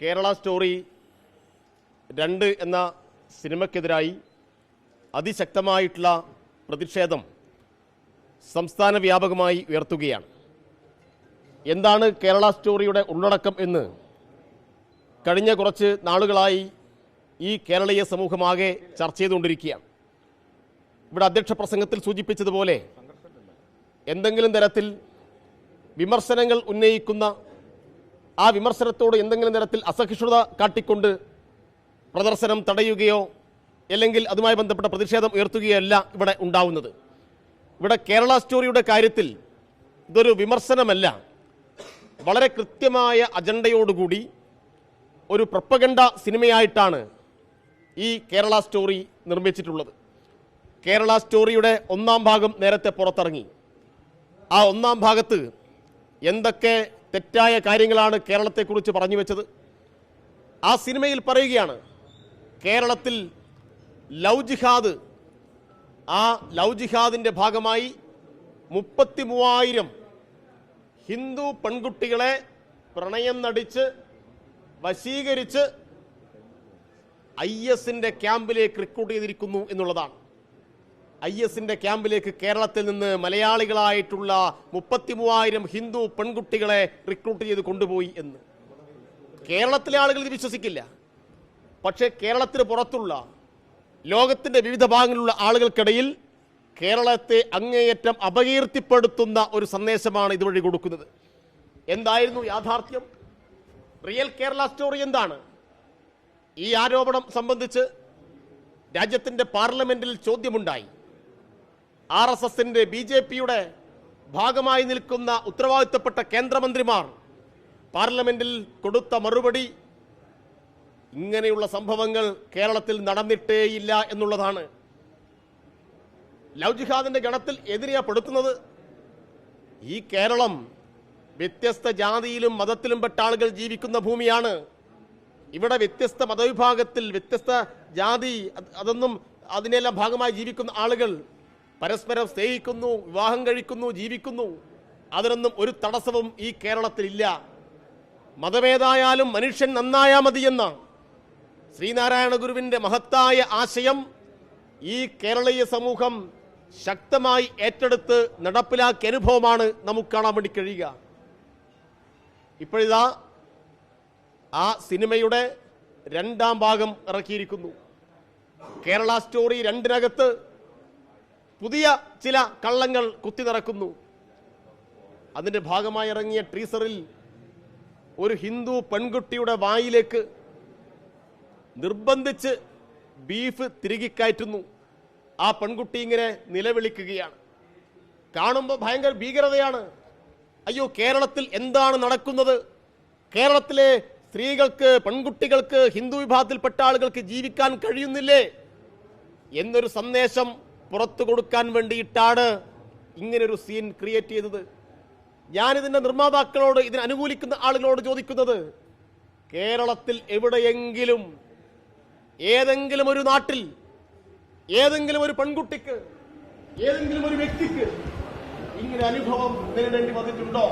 Kerala story 2 എന്ന സിനിമയ്ക്കെതിരായി അതിശക്തമായിട്ടുള്ള പ്രതിഷേധം സംസ്ഥാന വ്യാപകമായി ഉയർത്തുകയാണ്. എന്താണ് കേരള സ്റ്റോറിയുടെ ഉള്ളടക്കം എന്ന് കഴിഞ്ഞ കുറച്ച് നാളുകളായി ഈ കേരളീയ സമൂഹമാകെ ചർച്ച ചെയ്തുകൊണ്ടിരിക്കുകയാണ്. ഇവിടെ അധ്യക്ഷ പ്രസംഗത്തിൽ സൂചിപ്പിച്ചതുപോലെ എന്തെങ്കിലും തരത്തിൽ വിമർശനങ്ങൾ ഉന്നയിക്കുന്ന ആ വിമർശനത്തോട് എന്തെങ്കിലും തരത്തിൽ അസഹിഷ്ണുത കാട്ടിക്കൊണ്ട് പ്രദർശനം തടയുകയോ അല്ലെങ്കിൽ അതുമായി ബന്ധപ്പെട്ട പ്രതിഷേധം ഉയർത്തുകയോ അല്ല ഇവിടെ ഉണ്ടാവുന്നത്. ഇവിടെ കേരള സ്റ്റോറിയുടെ കാര്യത്തിൽ ഇതൊരു വിമർശനമല്ല, വളരെ കൃത്യമായ അജണ്ടയോടുകൂടി ഒരു പ്രൊപ്പഗണ്ട സിനിമയായിട്ടാണ് ഈ കേരള സ്റ്റോറി നിർമ്മിച്ചിട്ടുള്ളത്. കേരള സ്റ്റോറിയുടെ 1-ാം ഭാഗം നേരത്തെ പുറത്തിറങ്ങി. ആ 1-ാം ഭാഗത്ത് എന്തൊക്കെ തെറ്റായ കാര്യങ്ങളാണ് കേരളത്തെക്കുറിച്ച് പറഞ്ഞു വെച്ചത്? ആ സിനിമയിൽ പറയുകയാണ്, കേരളത്തിൽ ലവ് ജിഹാദ്, ആ ലവ് ജിഹാദിൻ്റെ ഭാഗമായി 33,000 ഹിന്ദു പെൺകുട്ടികളെ പ്രണയം നടിച്ച് വശീകരിച്ച് IS-ന്റെ ക്യാമ്പിലേക്ക് റിക്രൂട്ട് ചെയ്തിരിക്കുന്നു എന്നുള്ളതാണ്. IS-ന്റെ ക്യാമ്പിലേക്ക് കേരളത്തിൽ നിന്ന് മലയാളികളായിട്ടുള്ള 33,000 ഹിന്ദു പെൺകുട്ടികളെ റിക്രൂട്ട് ചെയ്ത് കൊണ്ടുപോയി എന്ന്. കേരളത്തിലെ ആളുകൾ ഇത് വിശ്വസിക്കില്ല. പക്ഷേ കേരളത്തിന് പുറത്തുള്ള ലോകത്തിൻ്റെ വിവിധ ഭാഗങ്ങളിലുള്ള ആളുകൾക്കിടയിൽ കേരളത്തെ അങ്ങേയറ്റം അപകീർത്തിപ്പെടുത്തുന്ന ഒരു സന്ദേശമാണ് ഇതുവഴി കൊടുക്കുന്നത്. എന്തായിരുന്നു യാഥാർത്ഥ്യം? റിയൽ കേരള സ്റ്റോറി എന്താണ്? ഈ ആരോപണം സംബന്ധിച്ച് രാജ്യത്തിൻ്റെ പാർലമെന്റിൽ ചോദ്യമുണ്ടായി. RSSന്റെ BJPയുടെ ഭാഗമായി നിൽക്കുന്ന ഉത്തരവാദിത്തപ്പെട്ട കേന്ദ്രമന്ത്രിമാർ പാർലമെന്റിൽ കൊടുത്ത മറുപടി ഇങ്ങനെയുള്ള സംഭവങ്ങൾ കേരളത്തിൽ നടന്നിട്ടേയില്ല എന്നുള്ളതാണ്. ലവ് ജിഹാദിന്റെ ഗണത്തിൽ എതിരെയാ പെടുത്തുന്നത്. ഈ കേരളം വ്യത്യസ്ത ജാതിയിലും മതത്തിലും പെട്ട ആളുകൾ ജീവിക്കുന്ന ഭൂമിയാണ്. ഇവിടെ വ്യത്യസ്ത മതവിഭാഗത്തിൽ വ്യത്യസ്ത ജാതി അതൊന്നും അതിനെല്ലാം ഭാഗമായി ജീവിക്കുന്ന ആളുകൾ പരസ്പരം സ്നേഹിക്കുന്നു, വിവാഹം കഴിക്കുന്നു, ജീവിക്കുന്നു. അതിനൊന്നും ഒരു തടസ്സവും ഈ കേരളത്തിലില്ല. മതമേതായാലും മനുഷ്യൻ നന്നായാ മതിയെന്ന ശ്രീനാരായണ ഗുരുവിൻ്റെ മഹത്തായ ആശയം ഈ കേരളീയ സമൂഹം ശക്തമായി ഏറ്റെടുത്ത് നടപ്പിലാക്കിയ അനുഭവമാണ് നമുക്ക് കാണാൻ വേണ്ടി കഴിയുക. ഇപ്പോഴിതാ ആ സിനിമയുടെ 2-ാം ഭാഗം ഇറക്കിയിരിക്കുന്നു. കേരള സ്റ്റോറി 2-നകത്ത് പുതിയ ചില കള്ളങ്ങൾ കുത്തി നിറക്കുന്നു. അതിൻ്റെ ഭാഗമായി ഇറങ്ങിയ ടീസറിൽ ഒരു ഹിന്ദു പെൺകുട്ടിയുടെ വായിലേക്ക് നിർബന്ധിച്ച് ബീഫ് തിരികെ കയറ്റുന്നു. ആ പെൺകുട്ടി ഇങ്ങനെ നിലവിളിക്കുകയാണ്. കാണുമ്പോൾ ഭയങ്കര ഭീകരതയാണ്. അയ്യോ, കേരളത്തിൽ എന്താണ് നടക്കുന്നത്? കേരളത്തിലെ സ്ത്രീകൾക്ക്, പെൺകുട്ടികൾക്ക്, ഹിന്ദു വിഭാഗത്തിൽപ്പെട്ട ആളുകൾക്ക് ജീവിക്കാൻ കഴിയുന്നില്ലേ എന്നൊരു സന്ദേശം പുറത്തു കൊടുക്കാൻ വേണ്ടിയിട്ടാണ് ഇങ്ങനൊരു സീൻ ക്രിയേറ്റ് ചെയ്തത്. ഞാനിതിൻ്റെ നിർമ്മാതാക്കളോട്, ഇതിനെ അനുകൂലിക്കുന്ന ആളുകളോട് ചോദിക്കുന്നത്, കേരളത്തിൽ എവിടെയെങ്കിലും ഏതെങ്കിലും ഒരു നാട്ടിൽ ഏതെങ്കിലും ഒരു പെൺകുട്ടിക്ക്, ഏതെങ്കിലും ഒരു വ്യക്തിക്ക് ഇങ്ങനെ അനുഭവം നേരിടേണ്ടി വന്നിട്ടുണ്ടോ?